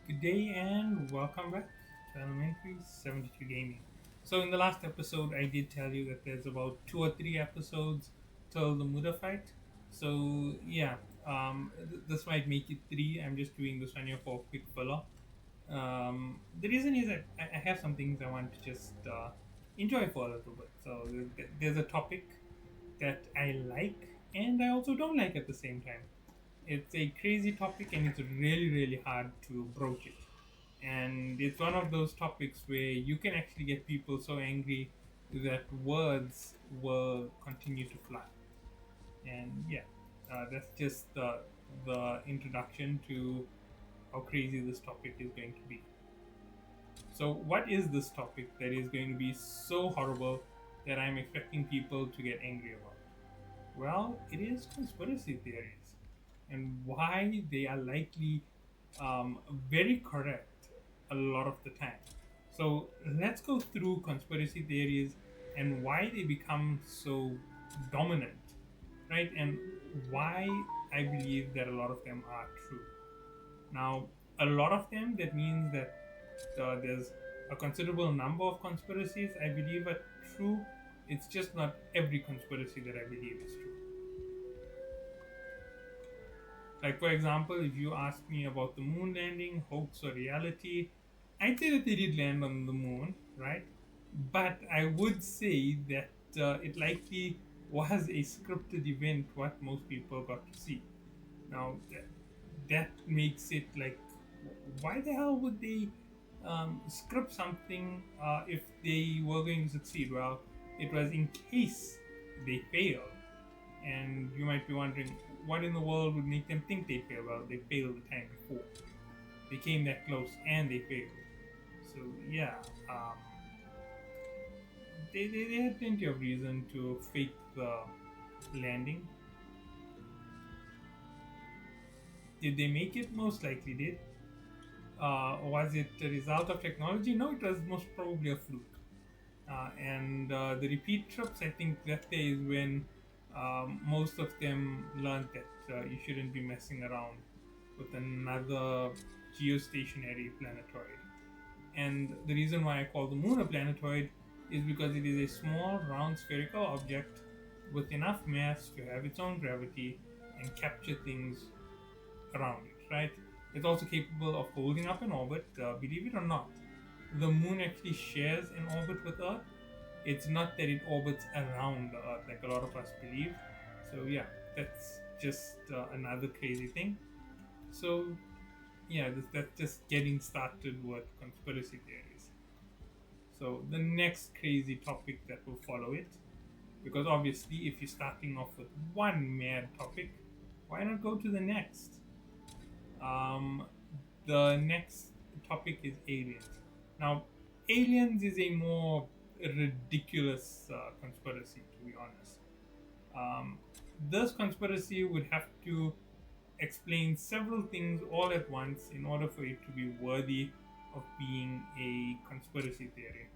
Good day and welcome back to Elementary 72 Gaming. So, in the last episode, I did tell you that there's about 2 or 3 episodes till the Muda fight. So, yeah, this might make it three. I'm just doing this one here for a quick filler. The reason is that I have some things I want to just enjoy for a little bit. So, there's a topic that I like and I also don't like at the same time. It's a crazy topic and it's really, really hard to broach it. And it's one of those topics where you can actually get people so angry that words will continue to fly. And yeah, that's just the introduction to how crazy this topic is going to be. So, what is this topic that is going to be so horrible that I'm expecting people to get angry about? Well, it is conspiracy theories and why they are likely very correct a lot of the time. So let's go through conspiracy theories and why they become so dominant, right? And why I believe that a lot of them are true. Now, a lot of them, that means that there's a considerable number of conspiracies I believe are true. It's just not every conspiracy that I believe is true. Like, for example, if you ask me about the moon landing, hoax or reality, I'd say that they did land on the moon, right? But I would say that it likely was a scripted event, what most people got to see. Now, that makes it like, why the hell would they script something if they were going to succeed? Well, it was in case they failed. And you might be wondering, what in the world would make them think they failed? Well, they failed the time before. They came that close and they failed. So, yeah, they had plenty of reason to fake the landing. Did they make it? Most likely did. Was it a result of technology? No, it was most probably a fluke. And the repeat trips, I think that day is when most of them learned that you shouldn't be messing around with another geostationary planetoid. And the reason why I call the moon a planetoid is because it is a small, round, spherical object with enough mass to have its own gravity and capture things around it, right? It's also capable of holding up an orbit, believe it or not. The moon actually shares an orbit with Earth. It's not that it orbits around the Earth like a lot of us believe. So, yeah, that's just another crazy thing. So, yeah, that's just getting started with conspiracy theories. So, the next crazy topic that will follow it, because obviously, if you're starting off with one mad topic, why not go to the next? Um, the next topic is aliens. Now, aliens is a more ridiculous conspiracy, to be honest. Um, this conspiracy would have to explain several things all at once in order for it to be worthy of being a conspiracy theory.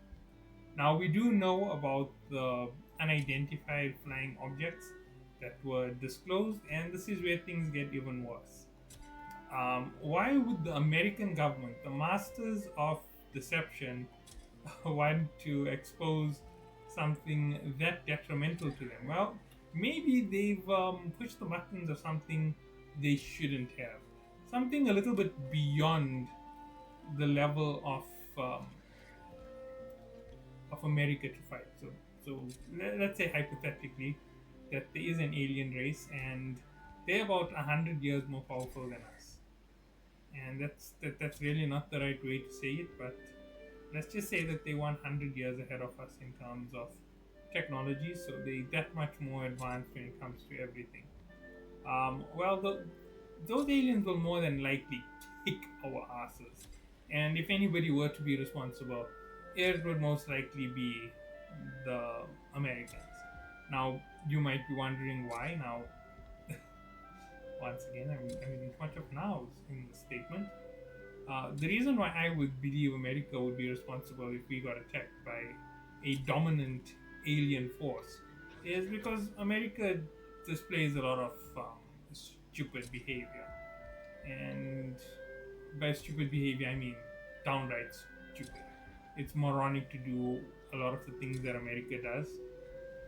Now, we do know about the unidentified flying objects that were disclosed, and this is where things get even worse. Why would the American government, the masters of deception, want to expose something that detrimental to them? Well, maybe they've pushed the buttons of something they shouldn't have. Something a little bit beyond the level of America to fight. So let's say hypothetically that there is an alien race and they're about 100 years more powerful than us, and that's really not the right way to say it, but let's just say that they 100 years ahead of us in terms of technology, so they that much more advanced when it comes to everything. Well, those aliens will more than likely kick our asses, and if anybody were to be responsible, it would most likely be the Americans. Now, you might be wondering why. Now, once again, I'm using too much of nows in the statement. The reason why I would believe America would be responsible if we got attacked by a dominant alien force is because America displays a lot of stupid behavior. And by stupid behavior, I mean downright stupid. It's moronic to do a lot of the things that America does.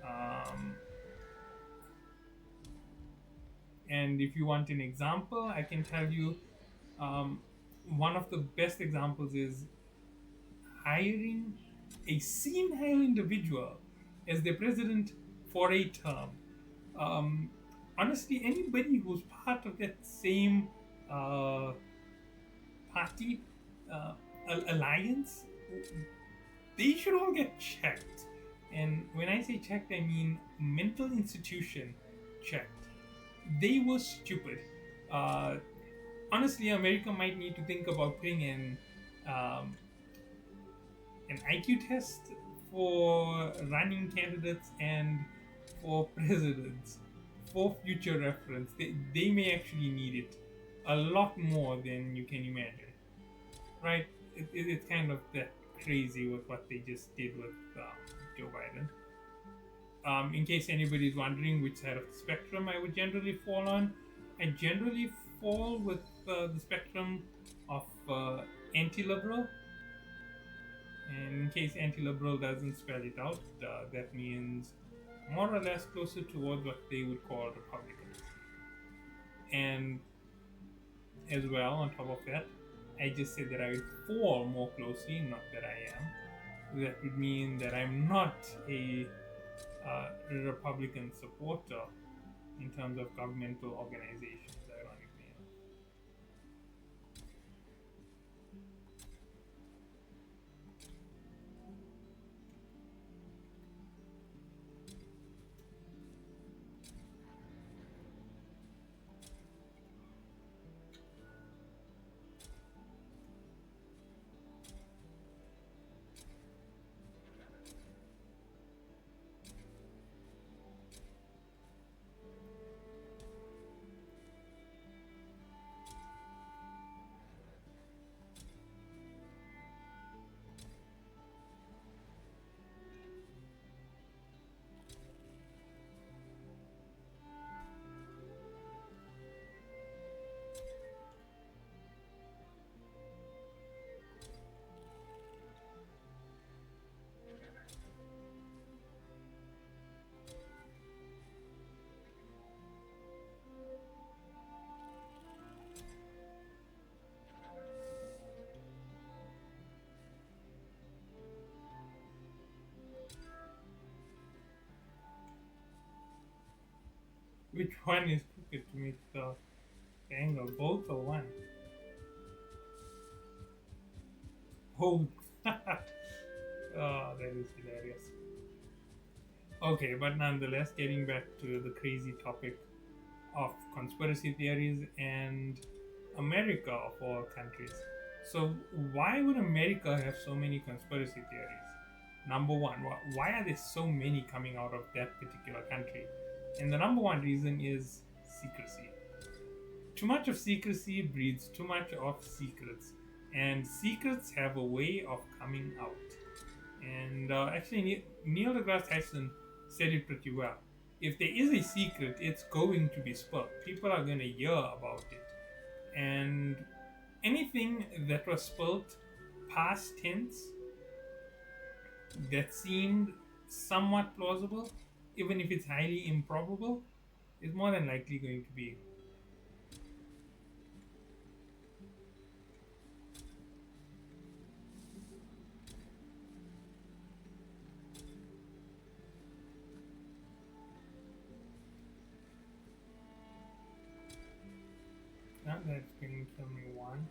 Um, and if you want an example, I can tell you um, one of the best examples is hiring a senile individual as the president for a term. Um, Honestly, anybody who's part of that same uh, party uh, alliance, they should all get checked. And when I say checked, I mean mental institution checked. They were stupid. Uh, Honestly, America might need to think about putting in um, an IQ test for running candidates and for presidents for future reference. They may actually need it a lot more than you can imagine, right? It's kind of that crazy with what they just did with Joe Biden. In case anybody's wondering which side of the spectrum I would generally fall on, I generally fall with the spectrum of anti-liberal. And in case anti-liberal doesn't spell it out, that means more or less closer towards what they would call Republicans. And as well, on top of that, I just said that I would fall more closely, not that I am. That would mean that I'm not a Republican supporter in terms of governmental organizations, ironically enough. Which one is crooked to make the angle? Both or one? Both. Oh, that is hilarious. Okay, but nonetheless, getting back to the crazy topic of conspiracy theories and America of all countries. So, why would America have so many conspiracy theories? Number one, why are there so many coming out of that particular country? And the number one reason is secrecy. Too much of secrecy breeds too much of secrets, and secrets have a way of coming out. And actually, Neil deGrasse Tyson said it pretty well. If there is a secret, it's going to be spilled. People are going to hear about it. And anything that was spilled past tense that seemed somewhat plausible, even if it's highly improbable, is more than likely going to be. That's going to kill me one.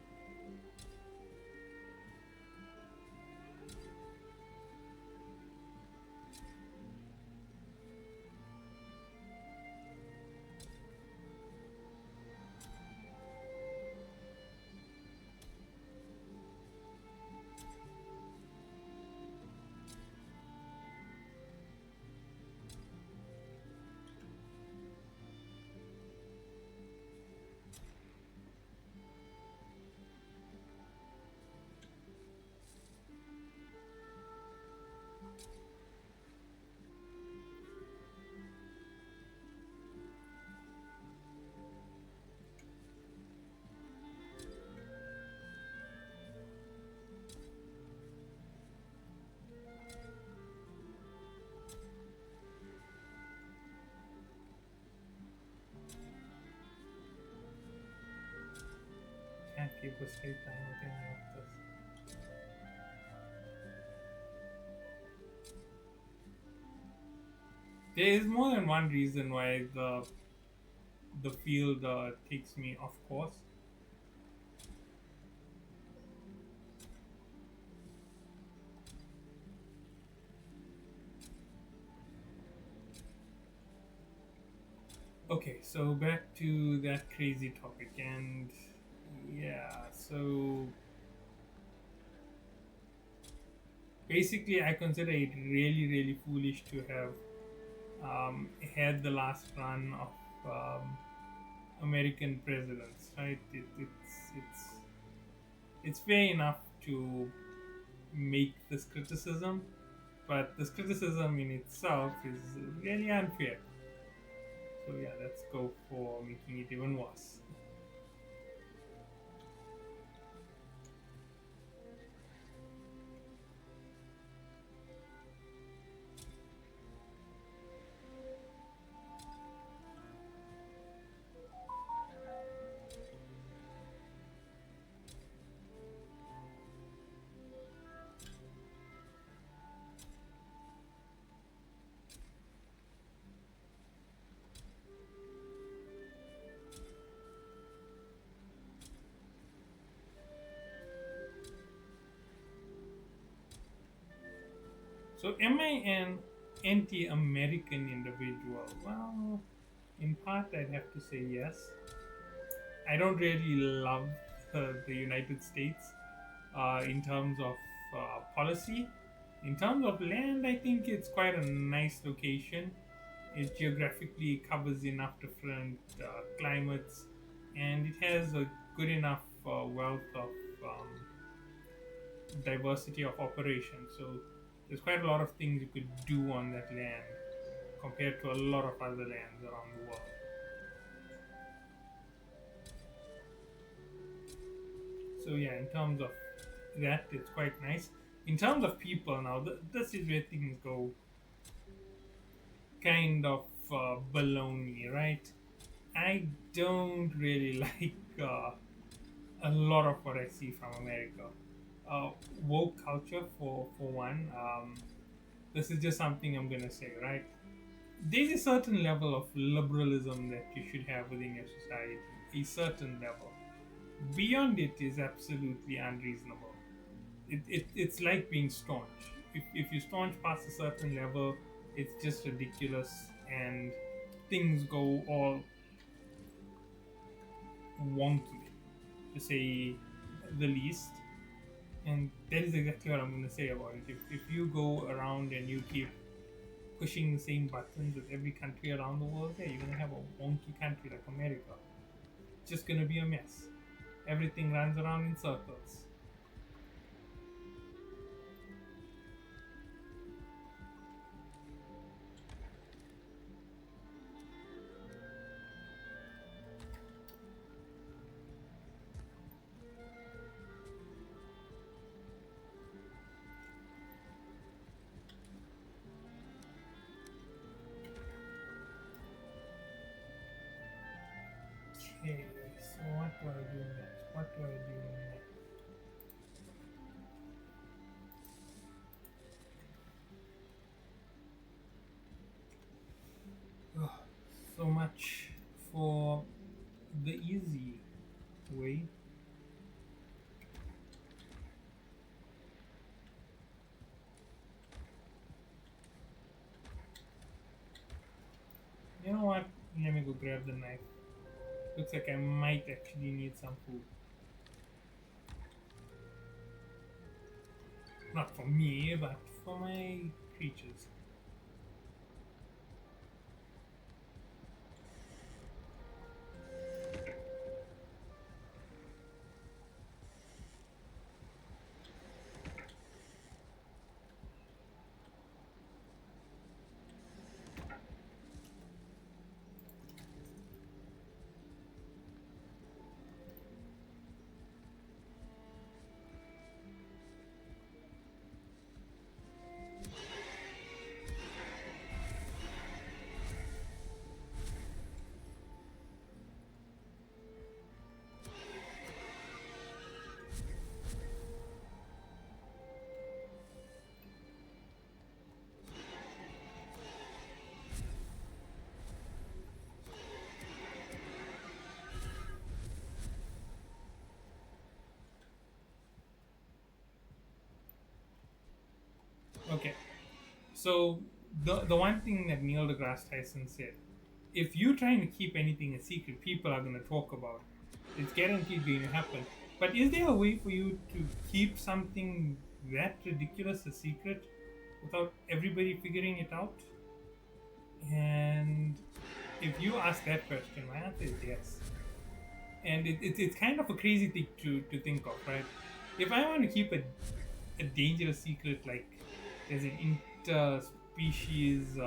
Anche busquei time tem notas. There is more than one reason why the field takes me off course. Okay, so back to that crazy topic, and yeah, so basically, I consider it really, really foolish to have had the last run of American presidents, right? It's fair enough to make this criticism, but this criticism in itself is really unfair. So yeah, let's go for making it even worse. So am I an anti-American individual? Well, in part, I'd have to say yes. I don't really love the United States in terms of policy. In terms of land, I think it's quite a nice location. It geographically covers enough different climates, and it has a good enough wealth of diversity of operations. So there's quite a lot of things you could do on that land compared to a lot of other lands around the world. So yeah, in terms of that, it's quite nice. In terms of people, now this is where things go kind of baloney, right? I don't really like a lot of what I see from America. Uh, Woke culture, for one. This is just something I'm gonna say, right? There's a certain level of liberalism that you should have within your society. A certain level. Beyond it is absolutely unreasonable. It's like being staunch. If you staunch past a certain level, it's just ridiculous, and things go all wonky, to say the least. And that is exactly what I'm going to say about it. If you go around and you keep pushing the same buttons with every country around the world, yeah, you're going to have a wonky country like America. It's just going to be a mess. Everything runs around in circles. Okay, so what do I do next? What do I do next? Oh, so much for the easy way. You know what? Let me go grab the knife. Looks like I might actually need some food. Not for me, but for my creatures. Okay. So the one thing that Neil deGrasse Tyson said, if you're trying to keep anything a secret, people are going to talk about it. It's guaranteed going to happen. But is there a way for you to keep something that ridiculous a secret without everybody figuring it out? And if you ask that question, my answer is yes. And it's kind of a crazy thing to think of, right? If I want to keep a dangerous secret, like there's an interspecies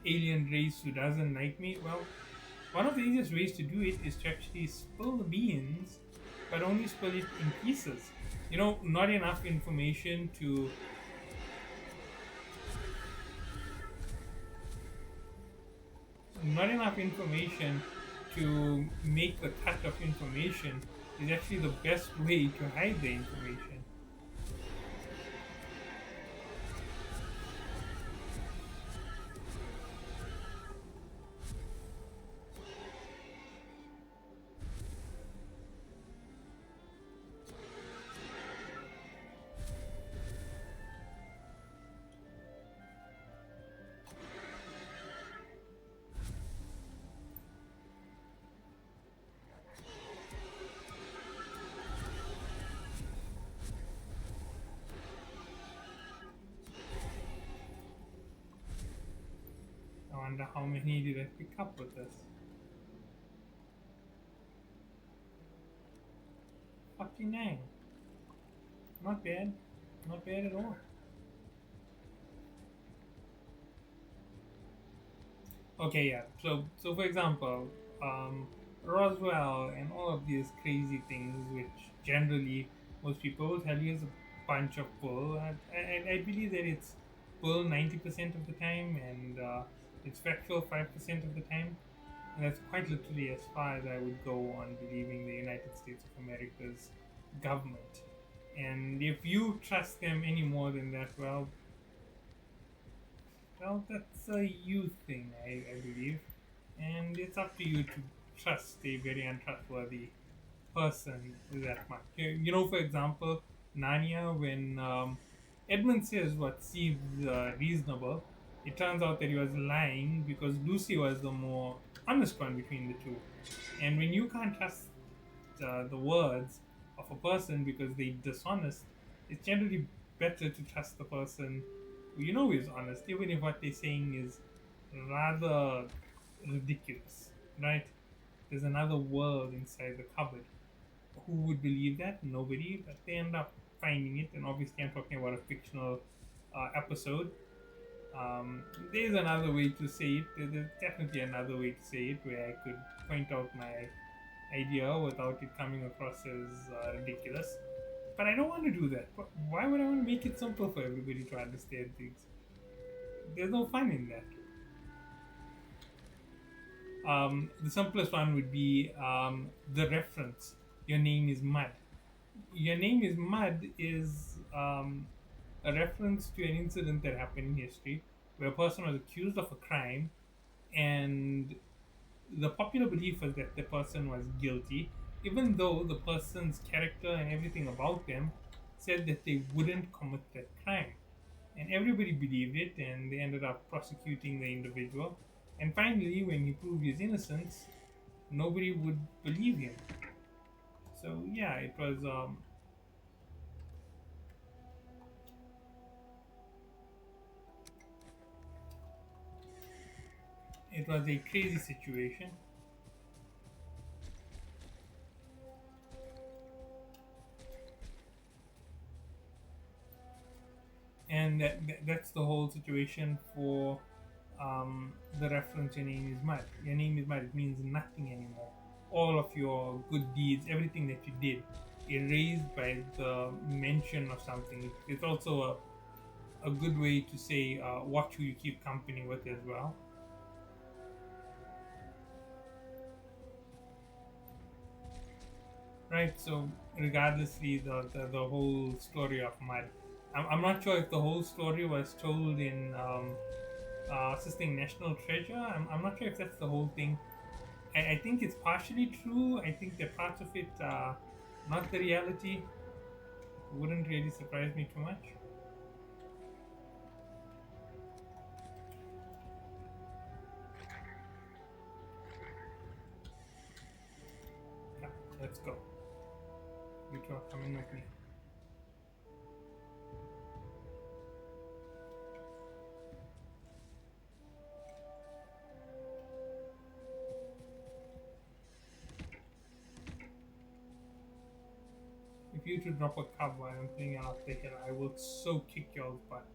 alien race who doesn't like me, well, one of the easiest ways to do it is to actually spill the beans, but only spill it in pieces. Not enough information to not enough information to make the cut of information is actually the best way to hide the information. I wonder how many did I pick up with this. 49. Not bad. Not bad at all. Okay, yeah. So for example, Roswell and all of these crazy things, which generally most people will tell you is a bunch of bull. I believe that it's bull 90% of the time, and it's factual 5% of the time. And that's quite literally as far as I would go on believing the United States of America's government. And if you trust them any more than that, well, that's a you thing, I believe. And it's up to you to trust a very untrustworthy person that much. For example, Narnia, when Edmund says what seems reasonable, it turns out that he was lying because Lucy was the more honest one between the two. And when you can't trust the words of a person because they're dishonest, it's generally better to trust the person who you know is honest, even if what they're saying is rather ridiculous, right? There's another world inside the cupboard. Who would believe that? Nobody, but they end up finding it, and obviously, I'm talking about a fictional episode. There's another way to say it. There's definitely another way to say it where I could point out my idea without it coming across as ridiculous. But I don't want to do that. Why would I want to make it simple for everybody to understand things? There's no fun in that. The simplest one would be the reference. Your name is Mud. Your name is Mud is a reference to an incident that happened in history where a person was accused of a crime, and the popular belief was that the person was guilty, even though the person's character and everything about them said that they wouldn't commit that crime. And everybody believed it, and they ended up prosecuting the individual. And finally, when he proved his innocence, nobody would believe him. So yeah, it was a crazy situation. And that's the whole situation for the reference. Your name is Mud. Your name is Mud. It means nothing anymore. All of your good deeds, everything that you did, erased by the mention of something. It's also a good way to say watch who you keep company with as well. Right, so regardlessly, the whole story of Mud. I'm not sure if the whole story was told in assisting National Treasure. I'm not sure if that's the whole thing. I think it's partially true. I think that parts of it are not the reality. Wouldn't really surprise me too much. coming with me. If you to drop a cub while I'm playing up the hill, I will so kick your butt.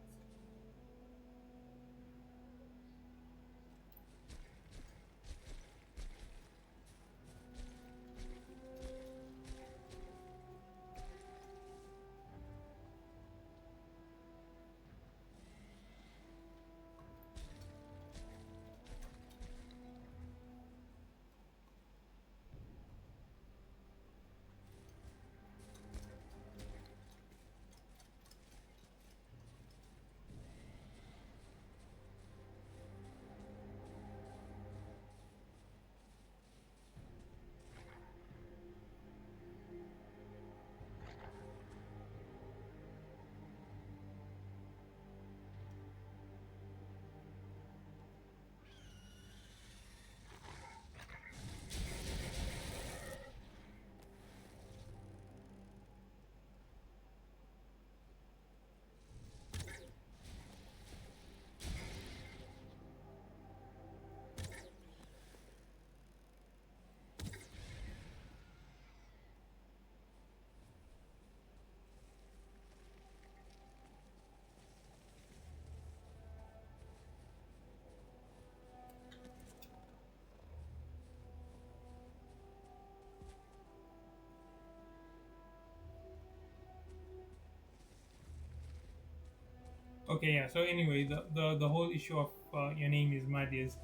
Okay, yeah. So anyway, the whole issue of your name is mud is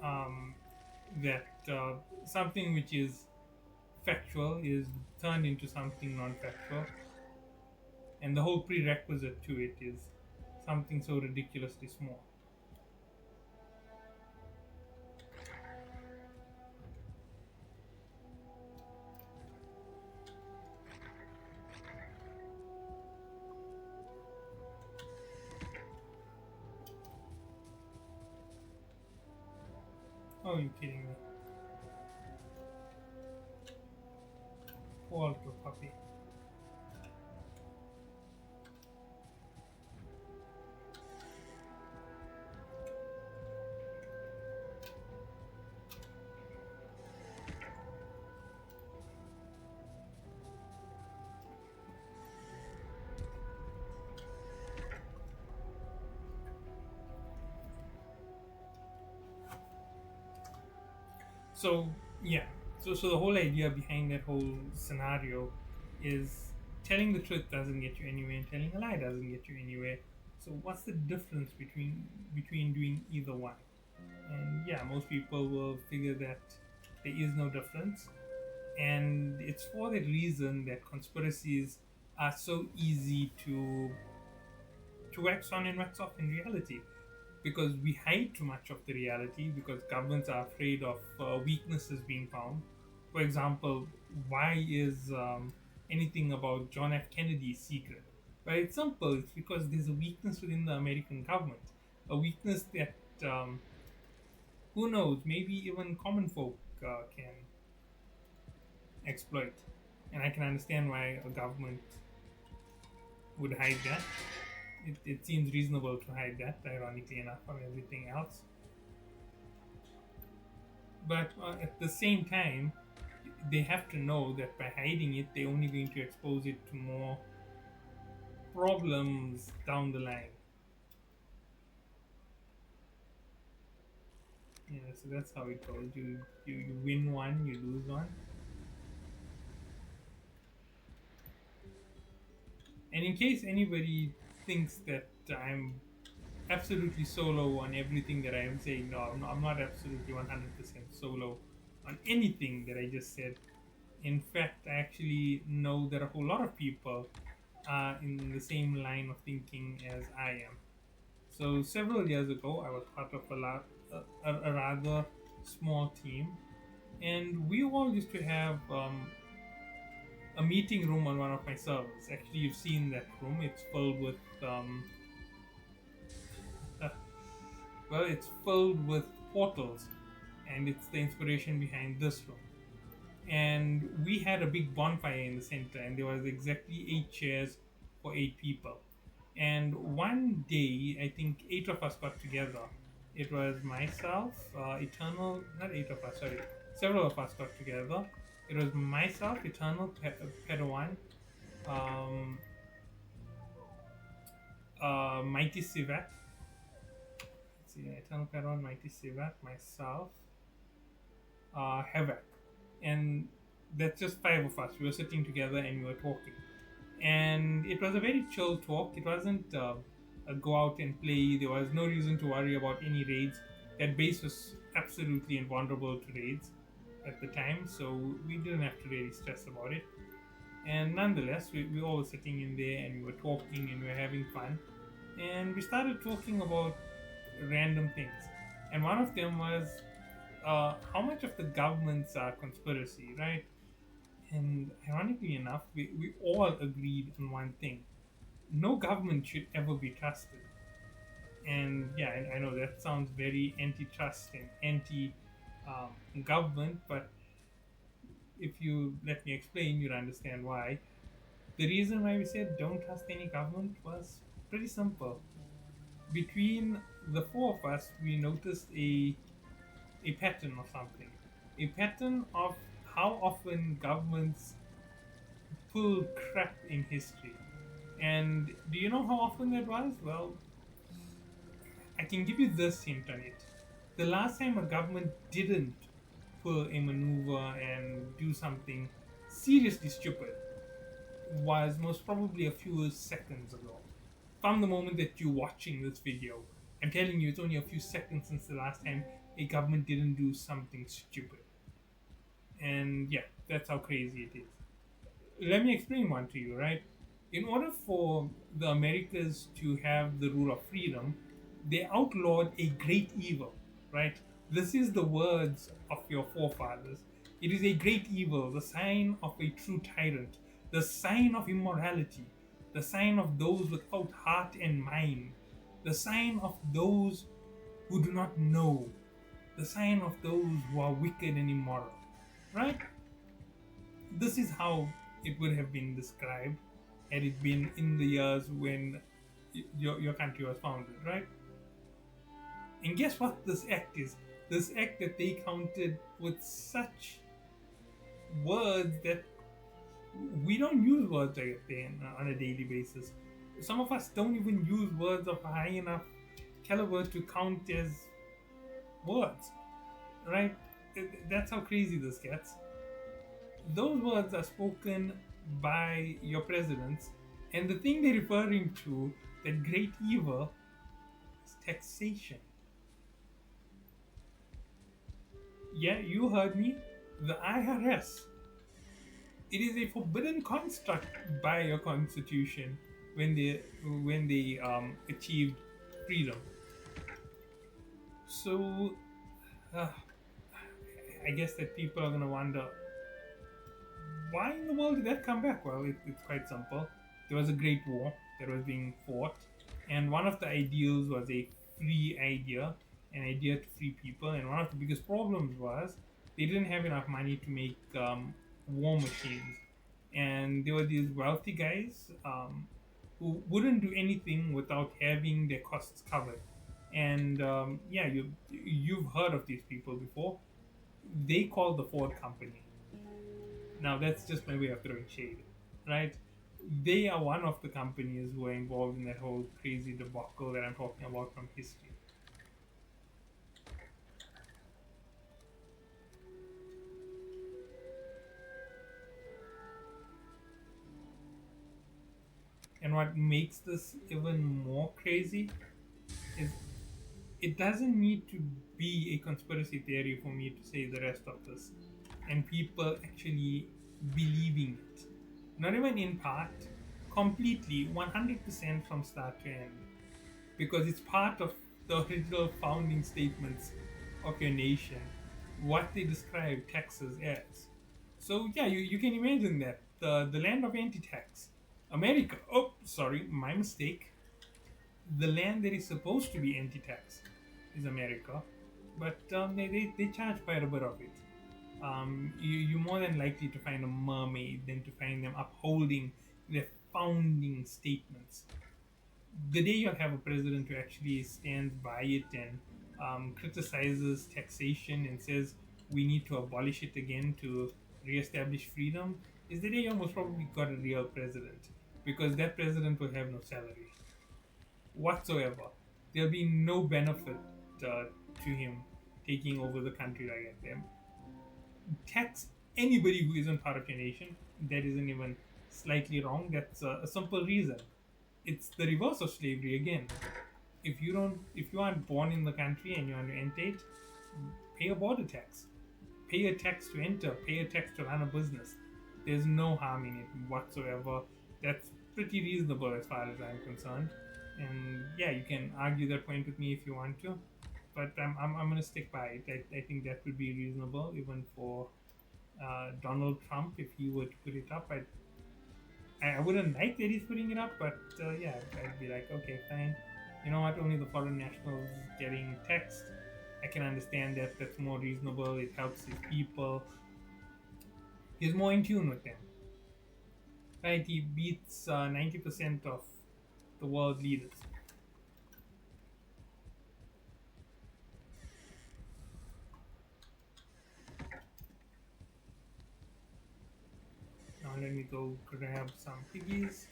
um, that something which is factual is turned into something non-factual, and the whole prerequisite to it is something so ridiculously small. Oh, you kidding me? Poor little puppy. So yeah, so the whole idea behind that whole scenario is telling the truth doesn't get you anywhere, and telling a lie doesn't get you anywhere. So what's the difference between doing either one? And yeah, most people will figure that there is no difference, and it's for that reason that conspiracies are so easy to wax on and wax off in reality, because we hide too much of the reality because governments are afraid of weaknesses being found. For example, why is anything about John F. Kennedy secret? Well, it's simple. It's because there's a weakness within the American government, a weakness that who knows, maybe even common folk can exploit. And I can understand why a government would hide that. It seems reasonable to hide that, ironically enough, from everything else. But at the same time, they have to know that by hiding it, they're only going to expose it to more problems down the line. Yeah, so that's how it goes. You win one, you lose one. And in case anybody thinks that I'm absolutely solo on everything that I am saying, no, I'm not absolutely 100% solo on anything that I just said. In fact, I actually know that a whole lot of people are in the same line of thinking as I am. So several years ago, I was part of a rather small team, and we all used to have a meeting room on one of my servers. Actually, you've seen that room. It's filled with uh, well, it's filled with portals, and it's the inspiration behind this room. and we had a big bonfire in the center, and there was exactly 8 chairs for 8 people. And one day, I think 8 of us got together. It was myself, Eternal, not 8 of us, sorry, several of us got together. It was myself, Eternal, Padawan, um, Mighty Sivat. Let's see, Eternal Padawan, Mighty Sivat, myself, Havoc. And that's just 5 of us. We were sitting together and we were talking. And it was a very chill talk. It wasn't a go out and play. There was no reason to worry about any raids. That base was absolutely invulnerable to raids at the time, so we didn't have to really stress about it. And nonetheless, we all were sitting in there and we were talking and we were having fun. And we started talking about random things. And one of them was how much of the government's conspiracy, right? And ironically enough, we all agreed on one thing: no government should ever be trusted. And yeah, I know that sounds very antitrust and anti government, but if you let me explain, you'll understand why. The reason why we said don't trust any government was pretty simple. Between the 4 of us, we noticed a pattern or something. A pattern of how often governments pull crap in history. And do you know how often that was? Well, I can give you this hint on it. The last time a government didn't pull a maneuver and do something seriously stupid was most probably a few seconds ago. From the moment that you're watching this video, I'm telling you, it's only a few seconds since the last time a government didn't do something stupid. And yeah, that's how crazy it is. Let me explain one to you, right? In order for the Americas to have the rule of freedom, they outlawed a great evil, right? This is the words of your forefathers. It is a great evil, the sign of a true tyrant, the sign of immorality, the sign of those without heart and mind, the sign of those who do not know, the sign of those who are wicked and immoral, right? This is how it would have been described had it been in the years when your country was founded, right? And guess what this act is? This act that they counted with such words that we don't use words like that on a daily basis. Some of us don't even use words of high enough caliber to count as words, right? That's how crazy this gets. Those words are spoken by your presidents, and the thing they're referring to, that great evil, is taxation. Yeah, you heard me. The IRS. It is a forbidden construct by your constitution when they achieved freedom. So, uh, I guess that people are gonna wonder, why in the world did that come back? Well, it's quite simple. There was a great war that was being fought, and one of the ideals was a free idea, an idea to free people. And one of the biggest problems was they didn't have enough money to make war machines, and there were these wealthy guys who wouldn't do anything without having their costs covered. And yeah, you've heard of these people before. They called the Ford Company. Now that's just my way of throwing shade, right? They are one of the companies who are involved in that whole crazy debacle that I'm talking about from history. And what makes this even more crazy is it doesn't need to be a conspiracy theory for me to say the rest of this, and people actually believing it. Not even in part, completely, 100% from start to end. Because it's part of the original founding statements of your nation, what they describe Texas as. So yeah, you can imagine that the land of anti-tax, America. Oh, sorry, my mistake. The land that is supposed to be anti-tax is America, but they charge quite a bit of it. you're more than likely to find a mermaid than to find them upholding their founding statements. The day you have a president who actually stands by it and criticizes taxation and says we need to abolish it again to reestablish freedom is the day you almost probably got a real president, because that president will have no salary whatsoever. There'll be no benefit uh, to him taking over the country like that. Tax anybody who isn't part of your nation. That isn't even slightly wrong. That's a simple reason. It's the reverse of slavery again. If you aren't born in the country and you want to enter it, pay a border tax. Pay a tax to enter. Pay a tax to run a business. There's no harm in it whatsoever. That's pretty reasonable as far as I'm concerned. And yeah, you can argue that point with me if you want to, but I'm going to stick by it. I think that would be reasonable even for Donald Trump if he were to put it up. I wouldn't like that he's putting it up, but yeah, I'd be like, okay, fine. You know what? Only the foreign nationals getting taxed. I can understand that. That's more reasonable. It helps his people. He's more in tune with them. Right? He beats 90% of the world leaders. Now let me go grab some piggies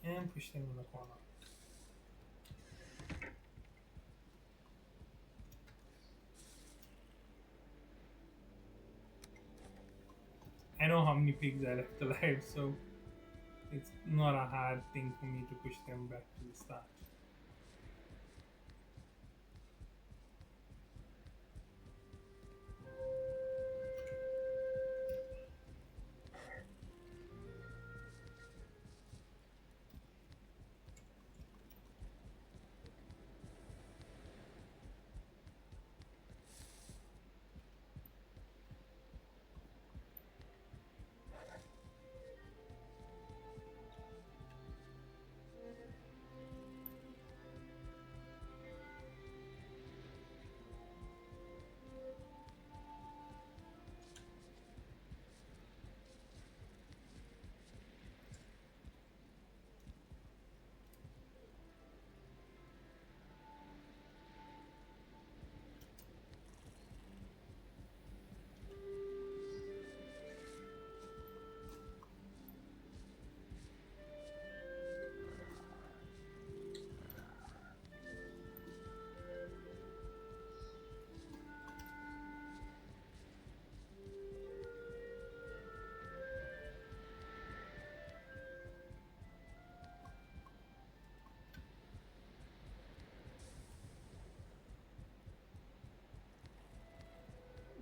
and push them in the corner. I know how many pigs are left alive, so it's not a hard thing for me to push them back to the start.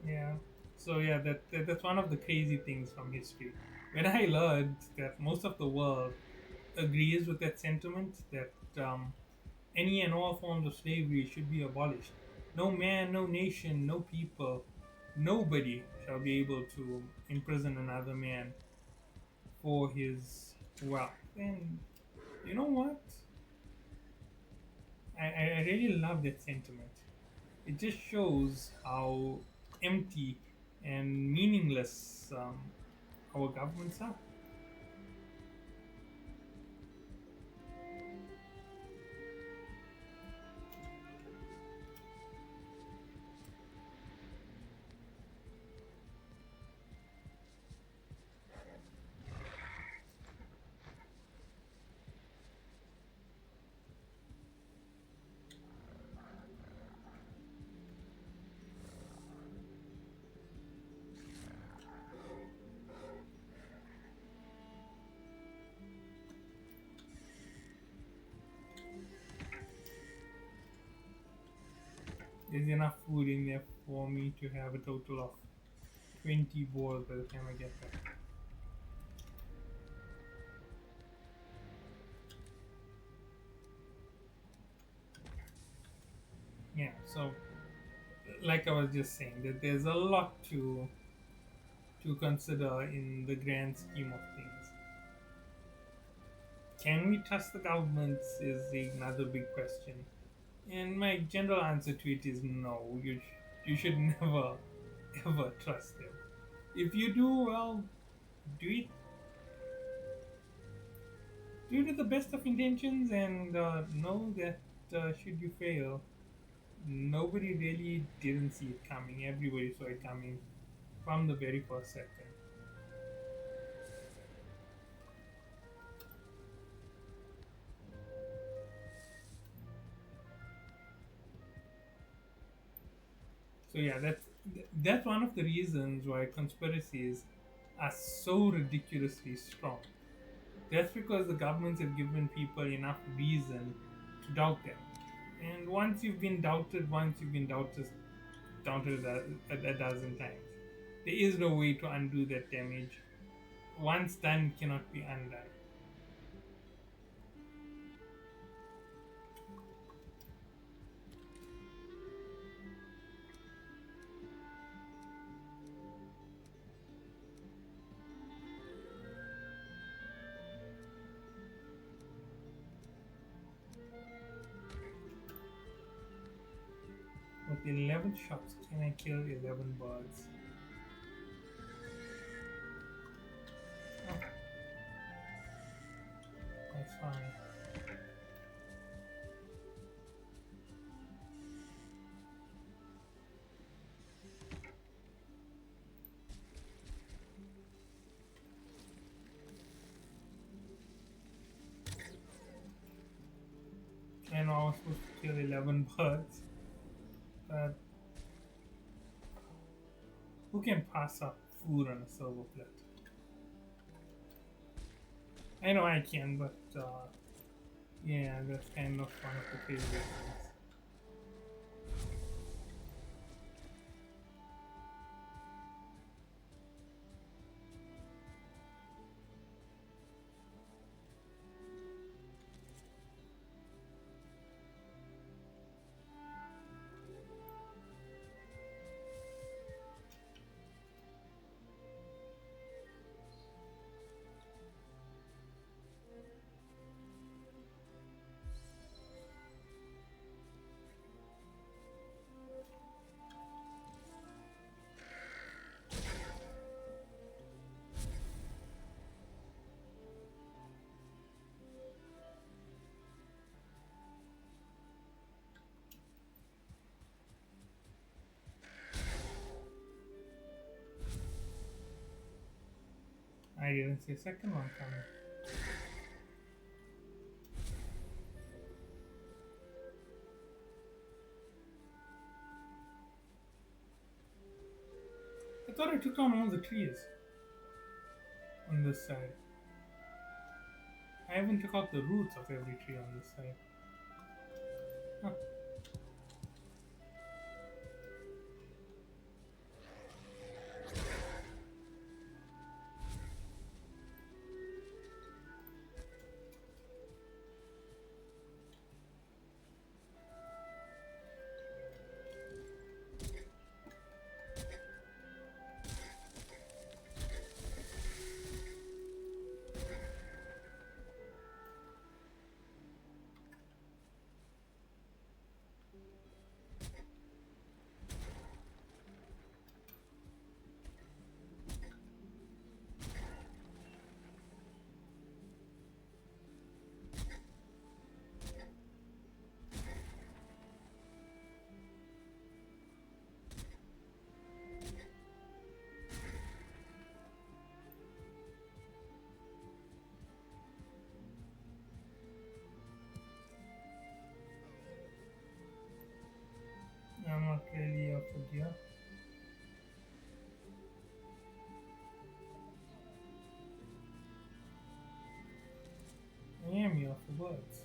Yeah. So yeah, that's one of the crazy things from history. When I learned that most of the world agrees with that sentiment, that any and all forms of slavery should be abolished. No man, no nation, no people, nobody shall be able to imprison another man for his wealth. And you know what? I really love that sentiment. It just shows how empty and meaningless our governments are. There's enough food in there for me to have a total of 20 boars by the time I get back. Yeah, so like I was just saying, that there's a lot to consider in the grand scheme of things. Can we trust the governments is another big question. And my general answer to it is no. You should never ever trust them. If you do, well, do it do it with the best of intentions, and know that should you fail, nobody really didn't see it coming. Everybody saw it coming from the very first second. So yeah, that's one of the reasons why conspiracies are so ridiculously strong. That's because the governments have given people enough reason to doubt them. And once you've been doubted, doubted a dozen times. There is no way to undo that damage. Once done, cannot be undone. With 11 shots, can I kill 11 birds? Oh, that's fine. I know I was supposed to kill 11 birds, but who can pass up food on a silver plate? I know I can, but yeah, that's kind of one of the crazy things. I didn't see a second one coming. I thought I took down all the trees on this side. I even took out the roots of every tree on this side. Huh. I'm not really up to gear. I am here for birds.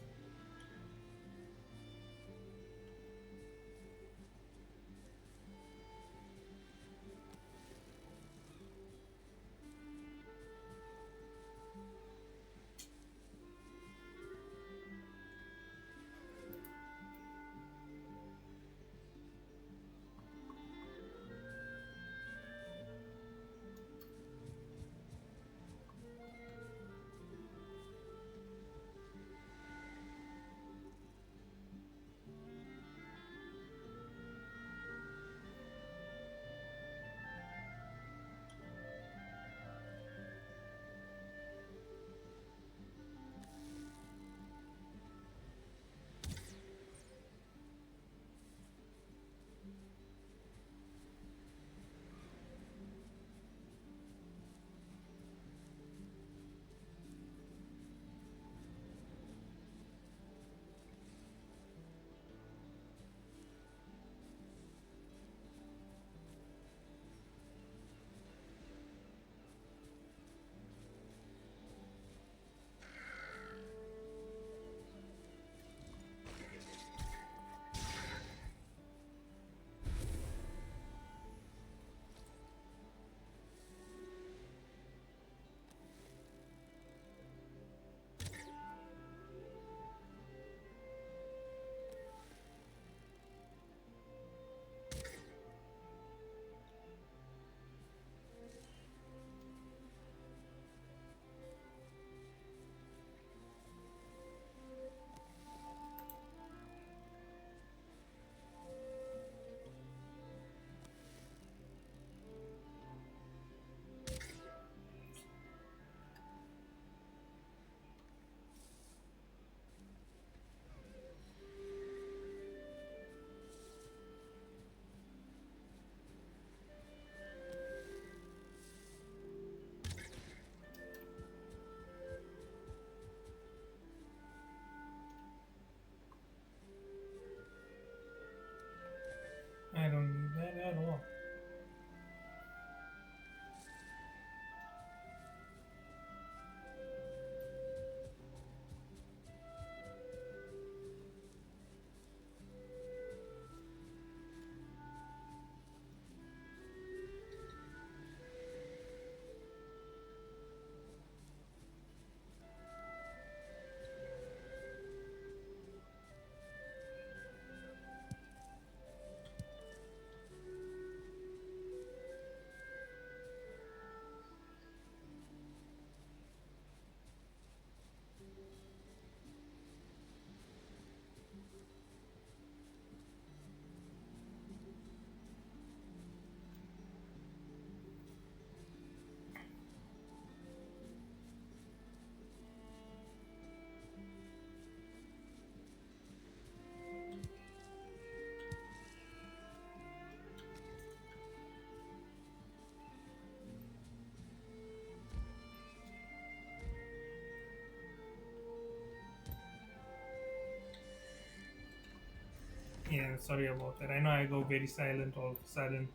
Yeah, sorry about that. I know I go very silent all of a sudden,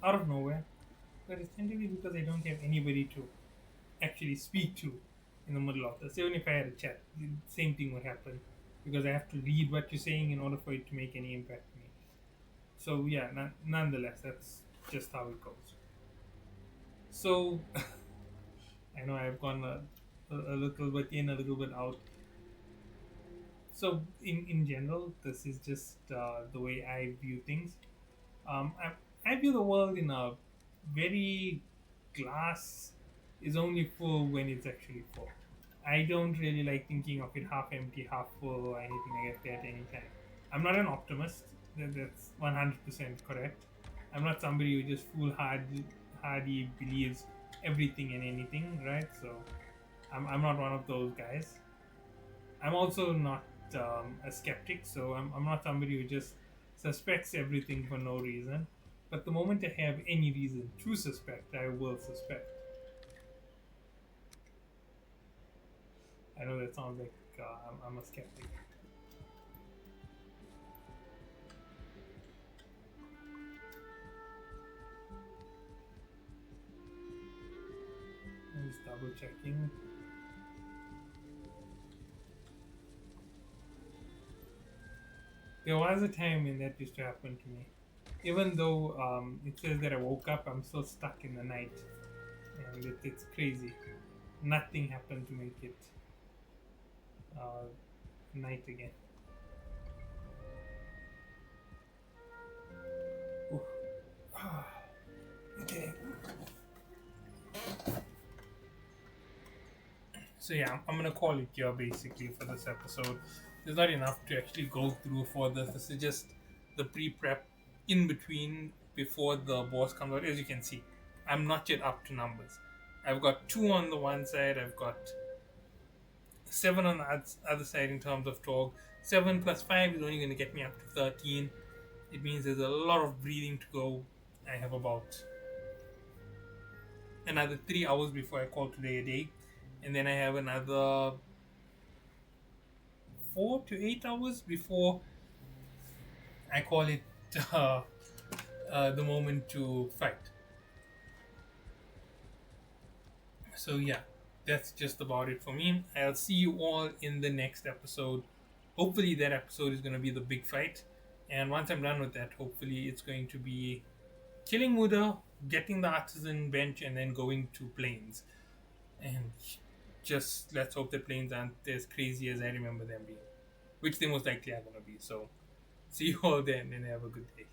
out of nowhere, but it's tentatively because I don't have anybody to actually speak to in the middle of this. Even if I had a chat, the same thing would happen because I have to read what you're saying in order for it to make any impact on me. So yeah, nonetheless, that's just how it goes. So I know I've gone a little bit in, a little bit out. So in general, this is just the way I view things. I view the world in a very glass is only full when it's actually full. I don't really like thinking of it half empty, half full, or anything like that at any time. I'm not an optimist. That's 100% correct. I'm not somebody who just foolhardy believes everything and anything, right? So I'm not one of those guys. I'm also not a skeptic, so I'm not somebody who just suspects everything for no reason. But the moment I have any reason to suspect, I will suspect. I know that sounds like I'm a skeptic. I'm just double checking. There was a time when that used to happen to me. Even though it says that I woke up, I'm still stuck in the night. And it's crazy. Nothing happened to make it uh, night again. Oof. Okay. So yeah, I'm gonna call it here basically for this episode. There's not enough to actually go through for this. This is just the pre-prep in between before the boss comes out. As you can see, I'm not yet up to numbers. I've got 2 on the one side. I've got 7 on the other side in terms of talk. 7 plus 5 is only going to get me up to 13. It means there's a lot of breathing to go. I have about another 3 hours before I call today a day, and then I have another 4 to 8 hours before I call it uh, the moment to fight. So yeah, that's just about it for me. I'll see you all in the next episode. Hopefully that episode is going to be the big fight, and once I'm done with that, hopefully it's going to be killing Muda, getting the artisan bench, and then going to planes. And just let's hope the planes aren't as crazy as I remember them being, which they most likely are going to be. So see you all then, and have a good day.